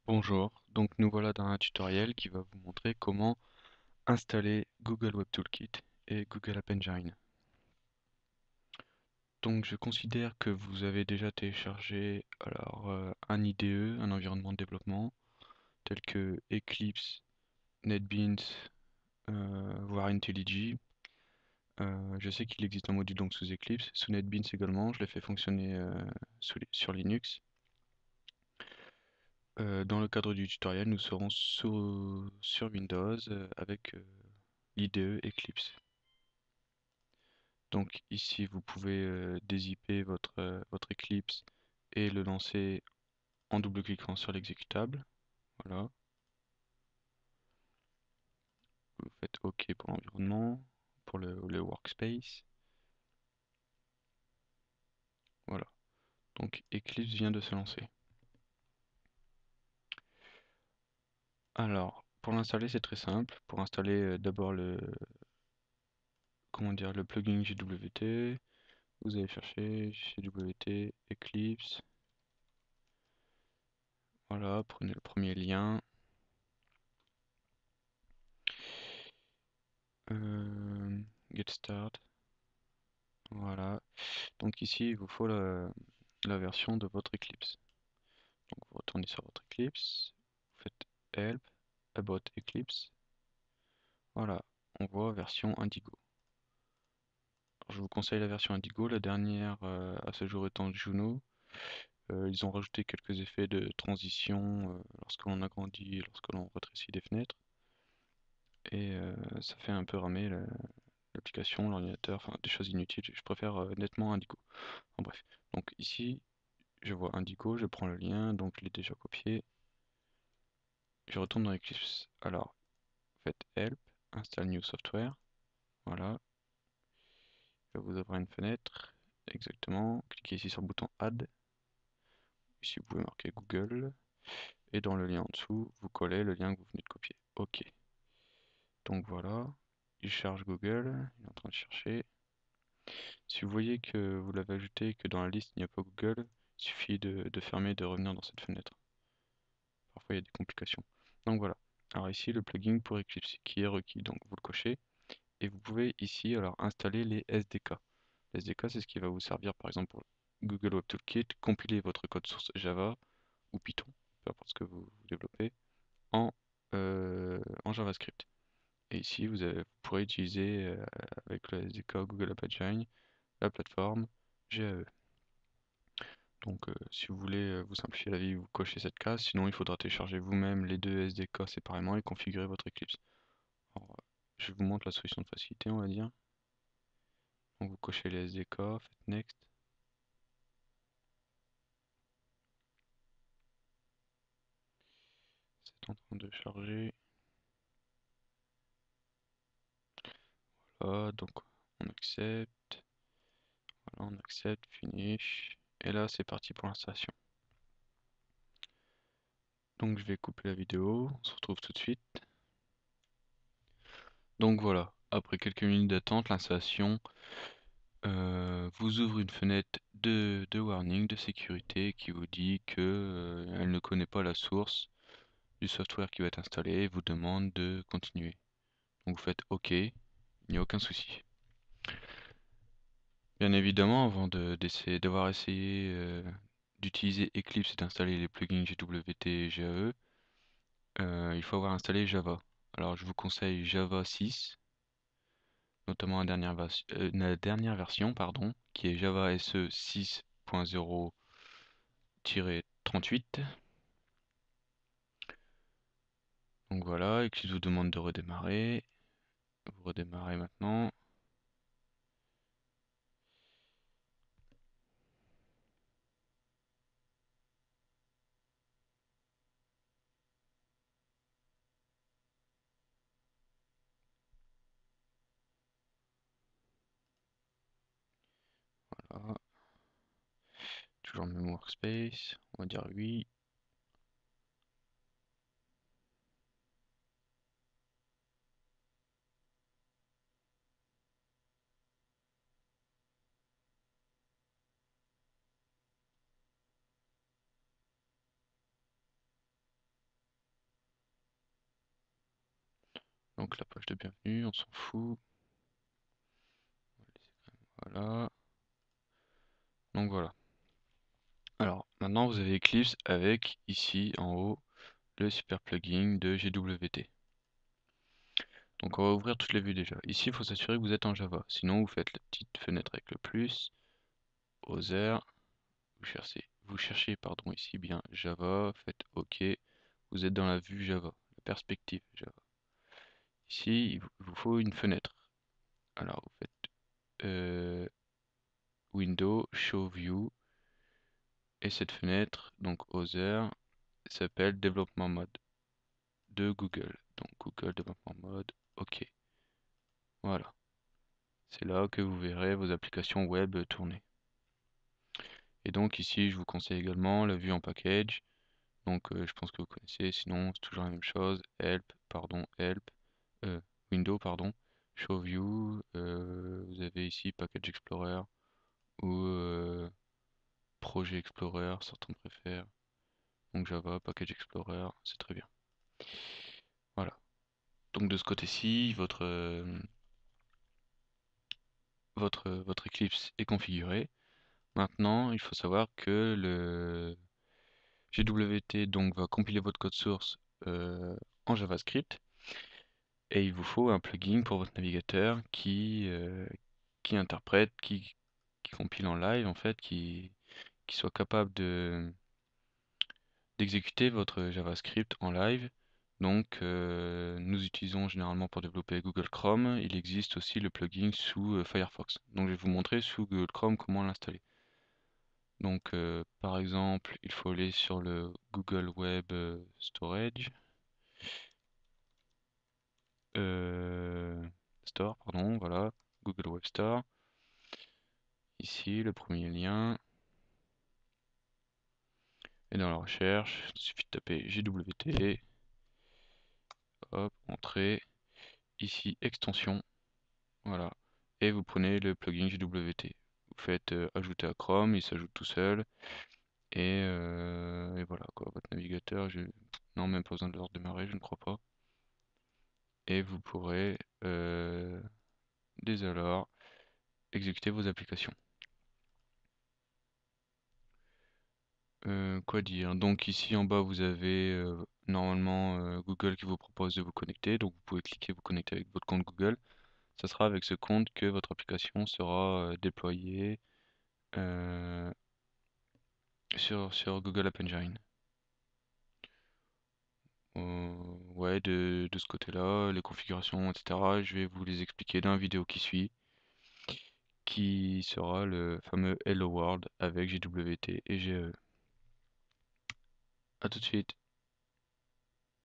Bonjour, donc nous voilà dans un tutoriel qui va vous montrer comment installer Google Web Toolkit et Google App Engine. Donc je considère que vous avez déjà téléchargé un IDE, un environnement de développement, tel que Eclipse, NetBeans, voire IntelliJ. Je sais qu'il existe un module donc sous Eclipse, sous NetBeans également, je l'ai fait fonctionner sur Linux. Dans le cadre du tutoriel, nous serons sur Windows avec l'IDE Eclipse. Donc ici, vous pouvez dézipper votre Eclipse et le lancer en double-cliquant sur l'exécutable. Voilà. Vous faites OK pour l'environnement, pour le workspace. Voilà. Donc Eclipse vient de se lancer. Alors, pour l'installer, c'est très simple. Pour installer d'abord le plugin JWT, vous allez chercher JWT Eclipse. Voilà, prenez le premier lien. Get start. Voilà. Donc ici, il vous faut la version de votre Eclipse. Donc vous retournez sur votre Eclipse, vous faites Help, About Eclipse. Voilà, on voit version Indigo. Alors, je vous conseille la version Indigo, la dernière à ce jour étant Juno. Ils ont rajouté quelques effets de transition lorsque l'on agrandit, lorsque l'on rétrécit des fenêtres. Et ça fait un peu ramer l'application, l'ordinateur, enfin des choses inutiles. Je préfère nettement Indigo. En bref, donc ici, je vois Indigo, je prends le lien, donc je l'ai déjà copié. Je retourne dans Eclipse. Alors, faites Help, Install New Software. Voilà. Il va vous ouvrir une fenêtre. Exactement. Cliquez ici sur le bouton Add. Ici, vous pouvez marquer Google. Et dans le lien en dessous, vous collez le lien que vous venez de copier. OK. Donc voilà. Il charge Google. Il est en train de chercher. Si vous voyez que vous l'avez ajouté et que dans la liste il n'y a pas Google, il suffit de fermer et de revenir dans cette fenêtre. Parfois il y a des complications. Donc voilà. Alors ici le plugin pour Eclipse qui est requis. Donc vous le cochez. Et vous pouvez ici alors installer les SDK. Les SDK, c'est ce qui va vous servir par exemple pour Google Web Toolkit, compiler votre code source Java ou Python, peu importe ce que vous développez, en, en JavaScript. Et ici, vous pourrez utiliser avec le SDK Google App Engine la plateforme GAE. Donc si vous voulez vous simplifier la vie, vous cochez cette case, sinon il faudra télécharger vous-même les deux SDK séparément et configurer votre Eclipse. Alors, je vous montre la solution de facilité, on va dire. Donc vous cochez les SDK, faites Next. C'est en train de charger. Voilà, donc on accepte. Voilà, on accepte, finish. Et là, c'est parti pour l'installation. Donc je vais couper la vidéo, on se retrouve tout de suite. Donc voilà, après quelques minutes d'attente, l'installation vous ouvre une fenêtre de warning, de sécurité qui vous dit que elle ne connaît pas la source du software qui va être installé et vous demande de continuer. Donc vous faites OK, il n'y a aucun souci. Bien évidemment, avant d'avoir essayé d'utiliser Eclipse et d'installer les plugins GWT et GAE, il faut avoir installé Java. Alors je vous conseille Java 6, notamment la dernière version, pardon, qui est Java SE 6.0-38. Donc voilà, Eclipse vous demande de redémarrer. Vous redémarrez maintenant. Voilà. Toujours le même workspace. On va dire oui. Donc la page de bienvenue, on s'en fout. Voilà. Donc voilà. Alors maintenant vous avez Eclipse avec ici en haut le super plugin de GWT. Donc on va ouvrir toutes les vues déjà. Ici il faut s'assurer que vous êtes en Java. Sinon vous faites la petite fenêtre avec le plus, Other, vous cherchez pardon ici bien Java, faites OK. Vous êtes dans la vue Java, la perspective Java. Ici il vous faut une fenêtre. Alors vous faites Window, Show View. Et cette fenêtre, donc Other, s'appelle Développement Mode de Google. Donc Google Développement Mode, OK. Voilà. C'est là que vous verrez vos applications web tourner. Et donc ici, je vous conseille également la vue en package. Donc je pense que vous connaissez, sinon c'est toujours la même chose. Help, Window, pardon, Show View. Vous avez ici Package Explorer ou Projet Explorer, certains préfèrent. Donc Java, Package Explorer, c'est très bien. Voilà. Donc de ce côté-ci, votre Eclipse est configuré. Maintenant, il faut savoir que le GWT donc, va compiler votre code source en JavaScript et il vous faut un plugin pour votre navigateur qui interprète, qui compile en live en fait, qui soit capable d'exécuter votre JavaScript en live. Donc nous utilisons généralement pour développer Google Chrome. Il existe aussi le plugin sous Firefox. Donc je vais vous montrer sous Google Chrome comment l'installer. Donc par exemple, il faut aller sur le Google Web Storage. Store, pardon, voilà, Google Web Store. Ici, le premier lien. Et dans la recherche, il suffit de taper GWT. Hop, entrée. Ici, extension. Voilà. Et vous prenez le plugin GWT. Vous faites ajouter à Chrome, il s'ajoute tout seul. Et voilà quoi, votre navigateur, non, même pas besoin de le redémarrer, je ne crois pas. Et vous pourrez dès alors exécuter vos applications. Quoi dire? Donc ici en bas vous avez normalement Google qui vous propose de vous connecter. Donc vous pouvez cliquer vous connecter avec votre compte Google. Ça sera avec ce compte que votre application sera déployée sur Google App Engine. Ouais, de ce côté-là, les configurations, etc. Je vais vous les expliquer dans la vidéo qui suit, qui sera le fameux Hello World avec GWT et GE. A tout de suite.